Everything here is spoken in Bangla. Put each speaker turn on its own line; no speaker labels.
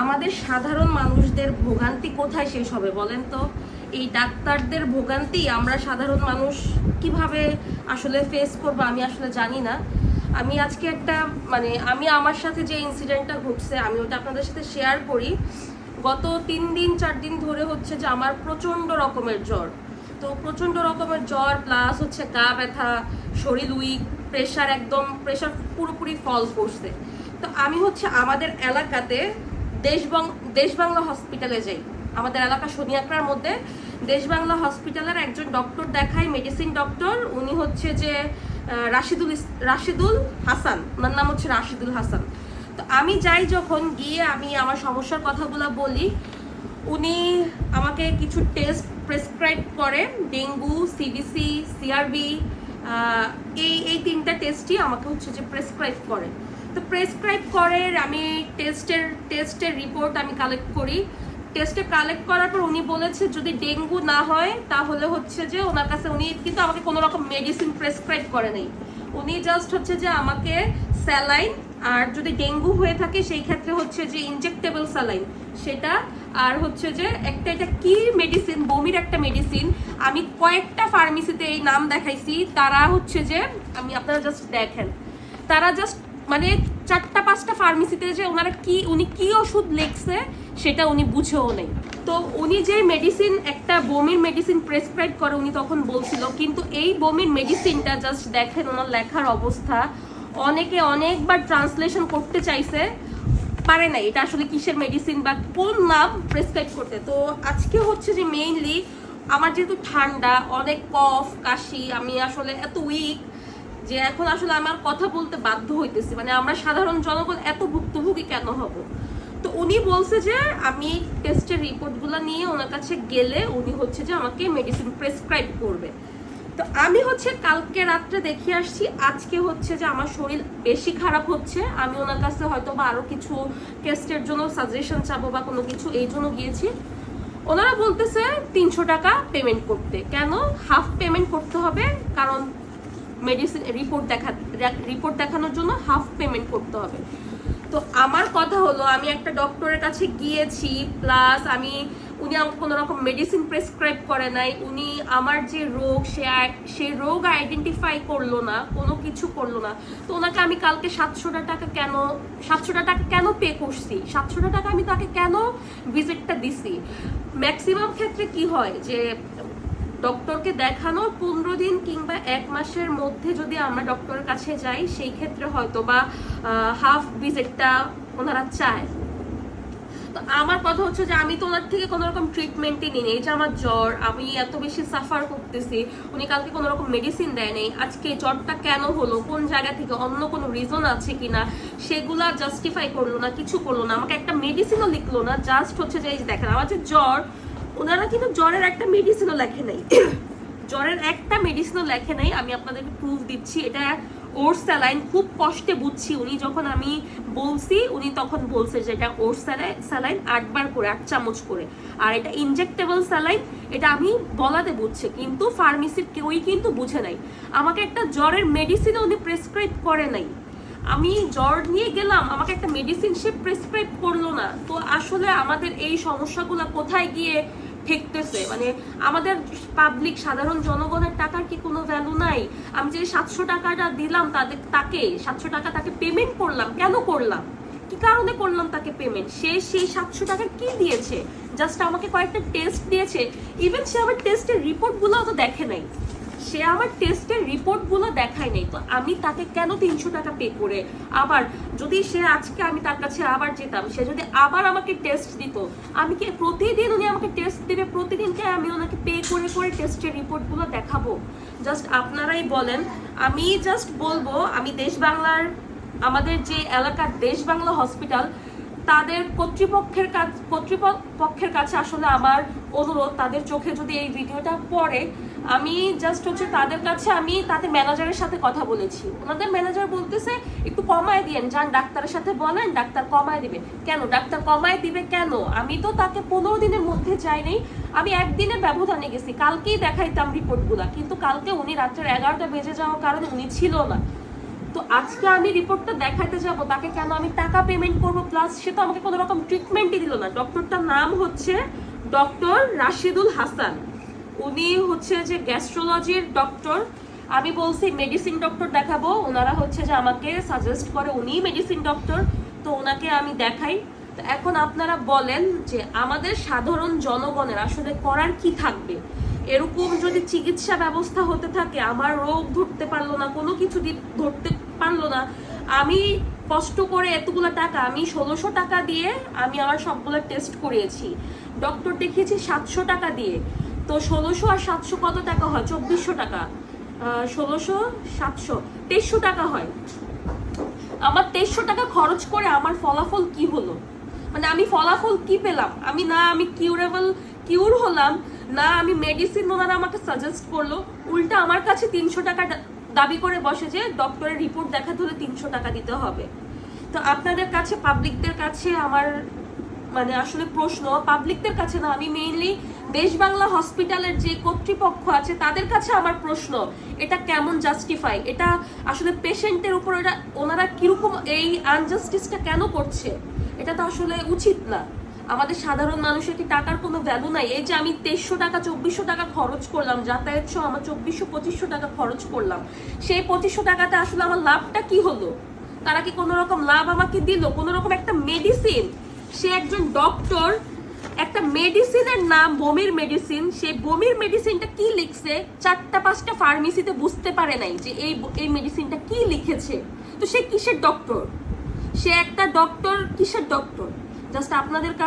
আমাদের সাধারণ মানুষদের ভোগান্তি কোথায় শেষ হবে বলেন তো? এই ডাক্তারদের ভোগান্তি আমরা সাধারণ মানুষ কিভাবে আসলে ফেস করবো আমি আসলে জানি না। আমি আজকে একটা আমি আমার সাথে যে ইনসিডেন্টটা ঘটছে আমি ওটা আপনাদের সাথে শেয়ার করি। গত 3-4 দিন ধরে হচ্ছে যে আমার প্রচণ্ড রকমের জ্বর। তো প্রচণ্ড রকমের জ্বর প্লাস হচ্ছে গা ব্যথা, শরীর উইক, প্রেশার পুরোপুরি ফল করছে। তো আমি হচ্ছে আমাদের এলাকাতে দেশ বাংলা হসপিটালে যাই। আমাদের এলাকা শনিয়াকড়ার মধ্যে দেশবাংলা হসপিটালের একজন ডক্টর দেখাই, মেডিসিন ডক্টর। উনি হচ্ছে যে রাশিদুল হাসান, ওনার নাম হচ্ছে রাশিদুল হাসান। তো আমি যাই, যখন গিয়ে আমি আমার সমস্যার কথাগুলো বলি, উনি আমাকে কিছু টেস্ট প্রেসক্রাইব করে। ডেঙ্গু, সিবিসি, সিআরবি, এই 3টা টেস্টই আমাকে হচ্ছে যে প্রেসক্রাইব করে। তো প্রেসক্রাইব করে, আমি টেস্টের রিপোর্ট আমি কালেক্ট করি। টেস্টে কালেক্ট করার পর উনি বলেছে যদি ডেঙ্গু না হয় তাহলে হচ্ছে যে ওনার কাছে, উনি কিন্তু আমাকে কোনো রকম মেডিসিন প্রেসক্রাইব করে নেই। উনি জাস্ট হচ্ছে যে আমাকে স্যালাইন, আর যদি ডেঙ্গু হয়ে থাকে সেই ক্ষেত্রে হচ্ছে যে ইনজেক্টেবল স্যালাইন সেটা, আর হচ্ছে যে এটা কি মেডিসিন, বমির একটা মেডিসিন। আমি কয়েকটা ফার্মেসিতে এই নাম দেখাইছি, তারা হচ্ছে যে আপনারা জাস্ট দেখেন, তারা জাস্ট 4-5টা ফার্মেসিতে যে উনি কি ওষুধ লিখছে সেটা উনি বুঝেও নেই। তো উনি যে মেডিসিন, একটা বমির মেডিসিন প্রেসক্রাইব করে, উনি তখন বলছিল, কিন্তু এই বমির মেডিসিনটা জাস্ট দেখেন ওনার লেখার অবস্থা। অনেকে অনেকবার ট্রান্সলেশন করতে চাইছে, পারে নাই এটা আসলে কিসের মেডিসিন বা কোন নাম প্রেসক্রাইব করতে। তো আজকে হচ্ছে যে মেইনলি আমার যেহেতু ঠান্ডা, অনেক কফ কাশি, আমি আসলে এত উইক যে এখন আসলে আমার কথা বলতে বাধ্য হইতেছি। আমরা সাধারণ জনগণ এত ভুক্তভোগী কেন হব? তো উনি বলছে যে আমি টেস্টের রিপোর্টগুলো নিয়ে ওনার কাছে গেলে উনি হচ্ছে যে আমাকে মেডিসিন প্রেসক্রাইব করবে। তো আমি হচ্ছে কালকে রাত্রে দেখিয়ে আসছি, আজকে হচ্ছে যে আমার শরীর বেশি খারাপ হচ্ছে। আমি ওনার কাছে হয়তো বা আরো কিছু টেস্টের জন্য সাজেশন চাবো বা কোনো কিছু, এই জন্য গিয়েছি। ওনারা বলতেছে 300 টাকা পেমেন্ট করতে। কেন হাফ পেমেন্ট করতে হবে? কারণ মেডিসিন রিপোর্ট দেখানোর জন্য হাফ পেমেন্ট করতে হবে। তো আমার কথা হলো, আমি একটা ডক্টরের কাছে গিয়েছি, প্লাস উনি আমাকে কোনো রকম মেডিসিন প্রেসক্রাইব করে নাই। উনি আমার যে রোগ সে রোগ আইডেন্টিফাই করলো না, কোনো কিছু করলো না। তো ওনাকে আমি কালকে 700 টাকা কেন পে করছি, 700 টাকা আমি তাকে কেন ভিজিটটা দিছি? ম্যাক্সিমাম ক্ষেত্রে কি হয় যে ডক্টরকে দেখানোর 15 দিন কিংবা 1 মাসের মধ্যে যদি আমরা ডক্টরের কাছে যাই, সেই ক্ষেত্রে হয়তো বা হাফ ভিজিটটা ওনারা চায়। তো আমার কথা হচ্ছে যে আমি তো ওনার থেকে কোনো রকম ট্রিটমেন্টই নিই, এই যে আমার জ্বর, আমি এত বেশি সাফার করতেছি, উনি কালকে কোনো রকম মেডিসিন দেয় নেই। আজকে জ্বরটা কেন হলো, কোন জায়গা থেকে, অন্য কোনো রিজন আছে কিনা সেগুলা জাস্টিফাই করলো না, কিছু করলো না, আমাকে একটা মেডিসিনও লিখলো না। জাস্ট হচ্ছে যে এই যে দেখেন আমার যে জ্বর, ওনারা কিন্তু জ্বরের একটা মেডিসিনও লেখে নাই জ্বরের একটা মেডিসিনও লেখে নাই। আমি আপনাদেরকে প্রুফ দিচ্ছি, এটা ওর স্যালাইন। খুব কষ্টে বুঝছি, উনি যখন আমি বলছি উনি তখন বলছে যে এটা ওর স্যালাইন 8 বার করে, 8 চামচ করে, আর এটা ইনজেক্টেবল স্যালাইন, এটা আমি বলাতে বুঝছে, কিন্তু ফার্মেসির কেউই কিন্তু বুঝে নাই। আমাকে একটা জ্বরের মেডিসিনও উনি প্রেসক্রাইব করে নাই। আমি জ্বর নিয়ে গেলাম, আমাকে একটা মেডিসিন সে প্রেসক্রাইব করলো না। তো আসলে আমাদের এই সমস্যাগুলো কোথায় গিয়ে ঠেকতেছে? আমাদের পাবলিক, সাধারণ জনগণের টাকার কি কোনো ভ্যালু নাই? আমি যে 700 টাকাটা দিলাম তাকে 700 টাকা তাকে পেমেন্ট করলাম, কেন করলাম, কি কারণে করলাম তাকে পেমেন্ট? সে সেই 700 টাকা কি দিয়েছে? জাস্ট আমাকে কয়েকটা টেস্ট দিয়েছে। ইভেন সে আমার টেস্টের রিপোর্টগুলো তো দেখে নাই, সে আমার টেস্টের রিপোর্টগুলো দেখায় নাই। তো আমি তাকে কেন 300 টাকা পে করে, আবার যদি সে আজকে আমি তার কাছে আবার যেতাম, সে যদি আবার আমাকে টেস্ট দিত, আমি কি প্রতিদিন উনি আমাকে টেস্ট দেবে, প্রতিদিনকে আমি ওনাকে পে করে করে টেস্টের রিপোর্টগুলো দেখাবো? জাস্ট আপনারাই বলেন। আমি জাস্ট বলবো, আমি আমাদের যে এলাকার দেশ বাংলা হসপিটাল, তাদের কর্তৃপক্ষের কাছে আসলে আমার অনুরোধ, তাদের চোখে যদি এই ভিডিওটা পড়ে, আমি জাস্ট হচ্ছে তাদের কাছে, আমি তাদের ম্যানেজারের সাথে কথা বলেছি। ওনাদের ম্যানেজার বলতেছে একটু কমায় দিয়েন, যান ডাক্তারের সাথে বলেন, ডাক্তার কমায় দিবে। কেন ডাক্তার কমায় দিবে কেন? আমি তো তাকে 15 দিনের মধ্যে যাইনি, আমি একদিনের ব্যবধানে গেছি। কালকেই দেখাইতাম রিপোর্টগুলা, কিন্তু কালকে উনি রাত্রের 11টা বেজে যাওয়ার কারণে উনি ছিল না। তো তো আজকে আমি রিপোর্টটা দেখাতে যাব, তাকে কেন আমি টাকা পেমেন্ট করব, প্লাস সে তো আমাকে কোনো রকম ট্রিটমেন্টই দিল না। ডক্টরটার নাম হচ্ছে ডক্টর রাশিদুল হাসান। উনি হচ্ছে যে গ্যাস্ট্রোলজির ডক্টর। আমি বলছি মেডিসিন ডক্টর দেখাবো, ওনারা হচ্ছে যে আমাকে সাজেস্ট করে উনি মেডিসিন ডক্টর, তো ওনাকে আমি দেখাই। তো এখন আপনারা বলেন যে আমাদের সাধারণ জনগণের আসলে করার কি থাকবে? এরকম যদি চিকিৎসা ব্যবস্থা হতে থাকে, আমার রোগ ধরতে পারলো না, কোনো কিছু ধরতে পারলো না, আমি কষ্ট করে এতগুলো টাকা, আমি 1600 টাকা দিয়ে আমি আমার সবগুলো টেস্ট করিয়েছি, ডক্টর দেখিয়েছি 700 টাকা দিয়ে। তো 1600 আর 700 কত টাকা হয়? 2400 টাকা। 1600 700 2300 টাকা হয়। আমার 2300 টাকা খরচ করে আমার ফলাফল কি হলো? মানে আমি ফলাফল কি পেলাম? আমি কিউর হলাম না, আমি মেডিসিন ওনারা আমাকে সাজেস্ট করলো, উল্টা আমার কাছে 300 টাকা দাবি করে বসে যে ডক্টরের রিপোর্ট দেখাতে হলে 300 টাকা দিতে হবে। তো আপনাদের কাছে, পাবলিকদের কাছে আমার মানে আসলে প্রশ্ন, পাবলিকদের কাছে না, আমি মেইনলি দেশ বাংলা হসপিটালের যে কর্তৃপক্ষ আছে তাদের কাছে আমার প্রশ্ন, এটা কেমন জাস্টিফাই? এটা আসলে পেশেন্টের উপর এটা ওনারা কিরকম এই আনজাস্টিসটা কেন করছে? এটা তো আসলে উচিত না। আমাদের সাধারণ মানুষের কি টাকার কোনো ভ্যালু নাই? এই যে আমি 2300 টাকা 2400 টাকা খরচ করলাম, যাতায়াত সহ আমার 2400-2500 টাকা খরচ করলাম, সেই 2500 টাকাতে আসলে আমার লাভটা কি হলো? তারা কি কোনো রকম লাভ আমাকে দিল? কোনো রকম একটা মেডিসিন, সে একজন ডক্টর, একটা মেডিসিনের নাম বমির মেডিসিন, সেই বমির মেডিসিনটা কি লিখছে 4-5টা ফার্মেসিতে বুঝতে পারে নাই যে এই মেডিসিনটা কি লিখেছে। তো সে কিসের ডক্টর? সে একটা ডক্টর, কিসের ডক্টর? জাস্ট আপনাদের কাছে